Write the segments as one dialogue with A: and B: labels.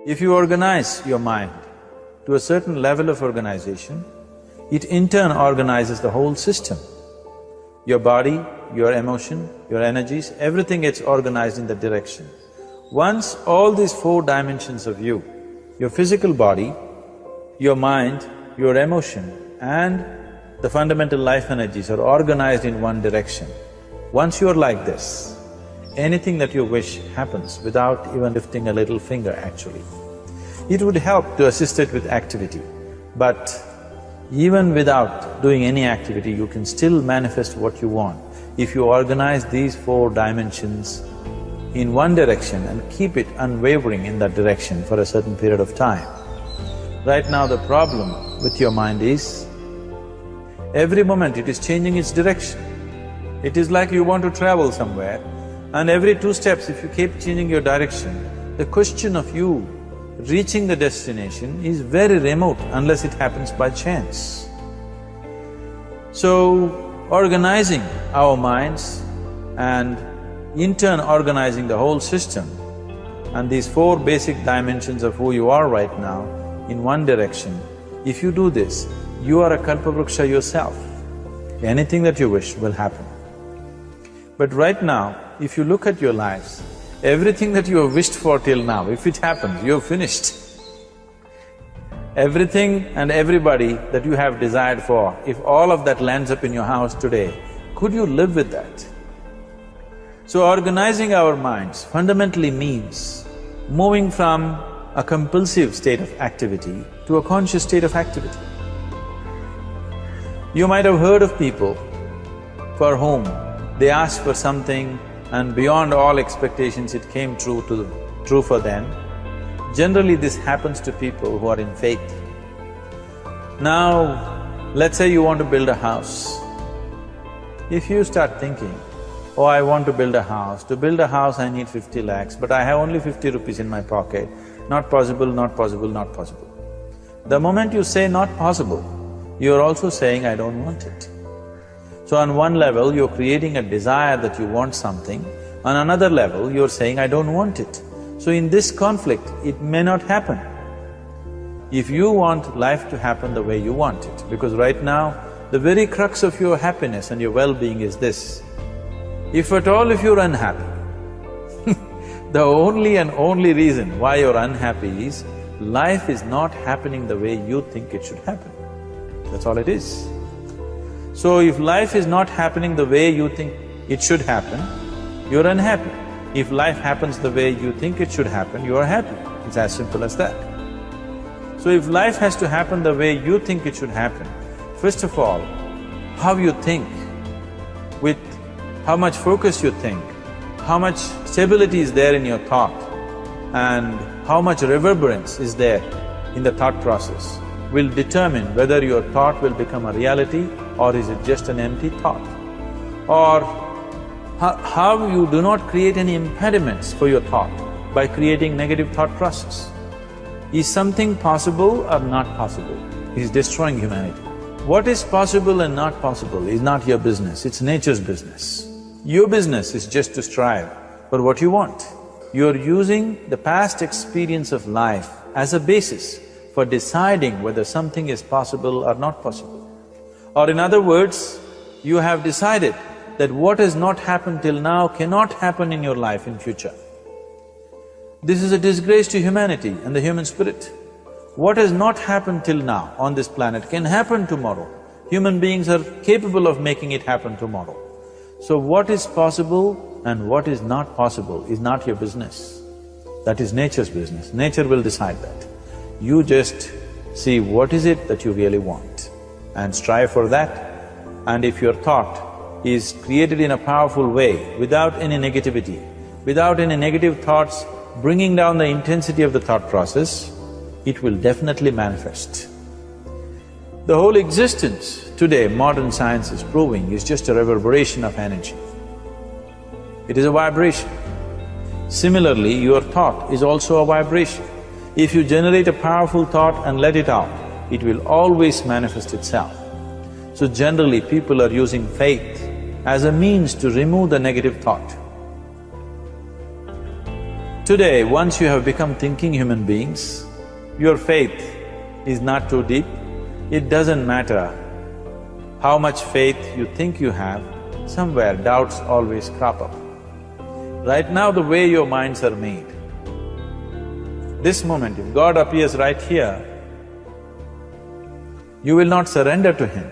A: If you organize your mind to a certain level of organization, it in turn organizes the whole system. Your body, your emotion, your energies, everything gets organized in that direction. Once all these four dimensions of you, your physical body, your mind, your emotion and the fundamental life energies are organized in one direction, once you're like this, anything that you wish happens without even lifting a little finger actually. It would help to assist it with activity, but even without doing any activity, you can still manifest what you want if you organize these four dimensions in one direction and keep it unwavering in that direction for a certain period of time. Right now the problem with your mind is, every moment it is changing its direction. It is like you want to travel somewhere and every 2 steps if you keep changing your direction, the question of you reaching the destination is very remote unless it happens by chance. So, organizing our minds and in turn organizing the whole system and these 4 basic dimensions of who you are right now in one direction, if you do this, you are a kalpavruksha yourself. Anything that you wish will happen. But right now, if you look at your lives, everything that you have wished for till now, if it happens, you have finished. Everything and everybody that you have desired for, if all of that lands up in your house today, could you live with that? So organizing our minds fundamentally means moving from a compulsive state of activity to a conscious state of activity. You might have heard of people for whom they asked for something and beyond all expectations it came true for them. Generally this happens to people who are in faith. Now, let's say you want to build a house. If you start thinking, oh, I want to build a house. To build a house I need 50 lakhs, but I have only 50 rupees in my pocket. Not possible, not possible, not possible. The moment you say not possible, you're also saying, I don't want it. So on one level, you're creating a desire that you want something, on another level, you're saying, I don't want it. So in this conflict, it may not happen. If you want life to happen the way you want it, because right now, the very crux of your happiness and your well-being is this. If at all if you're unhappy, the only and only reason why you're unhappy is, life is not happening the way you think it should happen. That's all it is. So if life is not happening the way you think it should happen, you're unhappy. If life happens the way you think it should happen, you are happy. It's as simple as that. So if life has to happen the way you think it should happen, first of all, how you think, with how much focus you think, how much stability is there in your thought, and how much reverberance is there in the thought process will determine whether your thought will become a reality or is it just an empty thought. Or how you do not create any impediments for your thought by creating negative thought process. Is something possible or not possible? Is destroying humanity. What is possible and not possible is not your business, it's nature's business. Your business is just to strive for what you want. You're using the past experience of life as a basis for deciding whether something is possible or not possible. Or in other words, you have decided that what has not happened till now cannot happen in your life in future. This is a disgrace to humanity and the human spirit. What has not happened till now on this planet can happen tomorrow. Human beings are capable of making it happen tomorrow. So what is possible and what is not possible is not your business. That is nature's business. Nature will decide that. You just see what is it that you really want and strive for that. And if your thought is created in a powerful way, without any negativity, without any negative thoughts bringing down the intensity of the thought process, it will definitely manifest. The whole existence today, modern science is proving, is just a reverberation of energy. It is a vibration. Similarly, your thought is also a vibration. If you generate a powerful thought and let it out, it will always manifest itself. So generally, people are using faith as a means to remove the negative thought. Today, once you have become thinking human beings, your faith is not too deep. It doesn't matter how much faith you think you have, somewhere doubts always crop up. Right now, the way your minds are made, this moment, if God appears right here, you will not surrender to Him.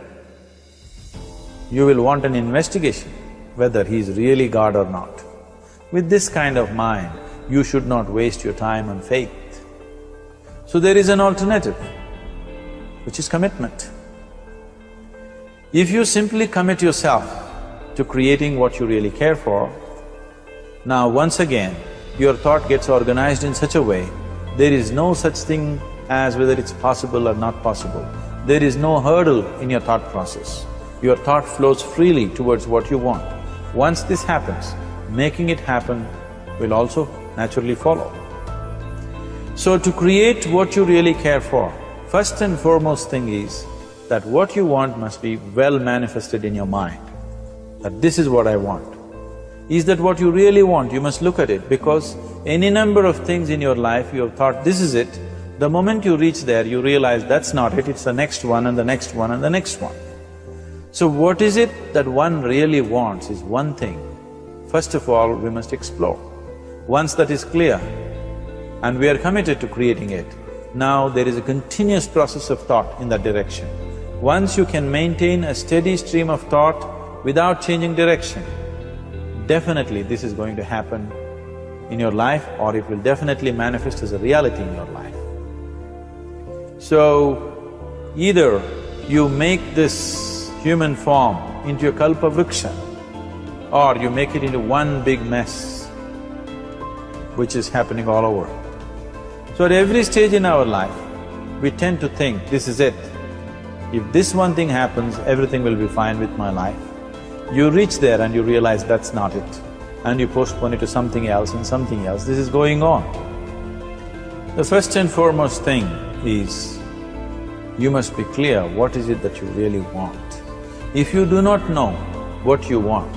A: You will want an investigation whether He is really God or not. With this kind of mind, you should not waste your time on faith. So there is an alternative, which is commitment. If you simply commit yourself to creating what you really care for, now once again, your thought gets organized in such a way, there is no such thing as whether it's possible or not possible. There is no hurdle in your thought process. Your thought flows freely towards what you want. Once this happens, making it happen will also naturally follow. So to create what you really care for, first and foremost thing is that what you want must be well manifested in your mind, that this is what I want. Is that what you really want? You must look at it, because any number of things in your life you have thought, this is it. The moment you reach there, you realize that's not it, it's the next one and the next one and the next one. So what is it that one really wants is one thing. First of all, we must explore. Once that is clear and we are committed to creating it, now there is a continuous process of thought in that direction. Once you can maintain a steady stream of thought without changing direction, definitely this is going to happen in your life, or it will definitely manifest as a reality in your life. So, either you make this human form into a kalpa vriksha, or you make it into one big mess, which is happening all over. So at every stage in our life, we tend to think, this is it. If this one thing happens, everything will be fine with my life. You reach there and you realize that's not it, and you postpone it to something else and something else. This is going on. The first and foremost thing is, you must be clear what is it that you really want. If you do not know what you want,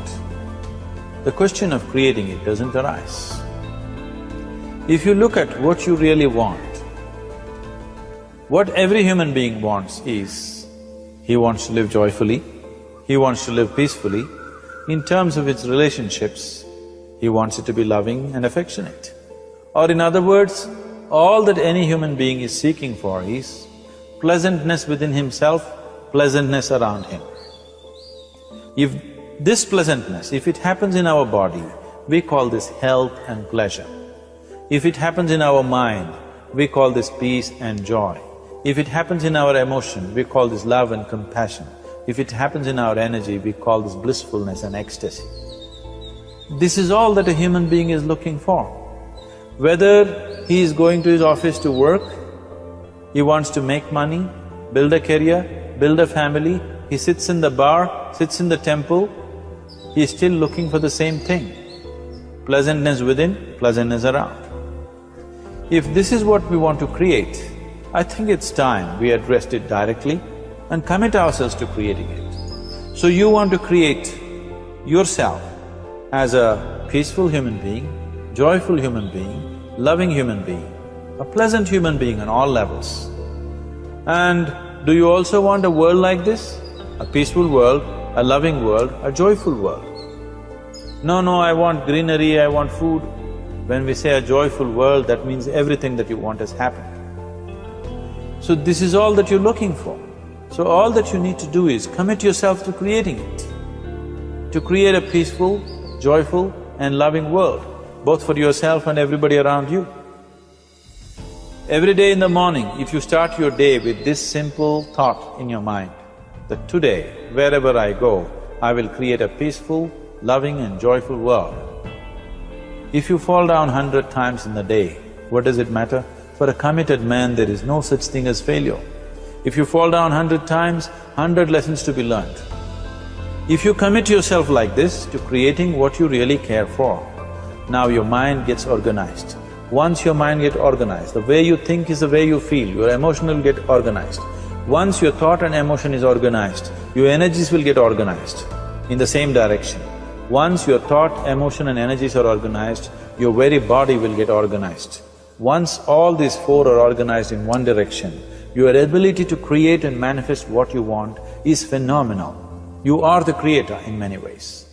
A: the question of creating it doesn't arise. If you look at what you really want, what every human being wants is, he wants to live joyfully, he wants to live peacefully. In terms of its relationships, he wants it to be loving and affectionate. Or in other words, all that any human being is seeking for is pleasantness within himself, pleasantness around him. If this pleasantness, if it happens in our body, we call this health and pleasure. If it happens in our mind, we call this peace and joy. If it happens in our emotion, we call this love and compassion. If it happens in our energy, we call this blissfulness and ecstasy. This is all that a human being is looking for. Whether he is going to his office to work, he wants to make money, build a career, build a family, he sits in the bar, sits in the temple, he is still looking for the same thing. Pleasantness within, pleasantness around. If this is what we want to create, I think it's time we addressed it directly and commit ourselves to creating it. So you want to create yourself as a peaceful human being, joyful human being, loving human being, a pleasant human being on all levels. And do you also want a world like this? A peaceful world, a loving world, a joyful world? No, I want greenery, I want food. When we say a joyful world, that means everything that you want has happened. So this is all that you're looking for. So all that you need to do is commit yourself to creating it, to create a peaceful, joyful and loving world, both for yourself and everybody around you. Every day in the morning, if you start your day with this simple thought in your mind, that today, wherever I go, I will create a peaceful, loving and joyful world. If you fall down 100 times in the day, what does it matter? For a committed man, there is no such thing as failure. If you fall down 100 times, 100 lessons to be learned. If you commit yourself like this to creating what you really care for, now your mind gets organized. Once your mind gets organized, the way you think is the way you feel, your emotion will get organized. Once your thought and emotion is organized, your energies will get organized in the same direction. Once your thought, emotion and energies are organized, your very body will get organized. Once all these four are organized in one direction, your ability to create and manifest what you want is phenomenal. You are the creator in many ways.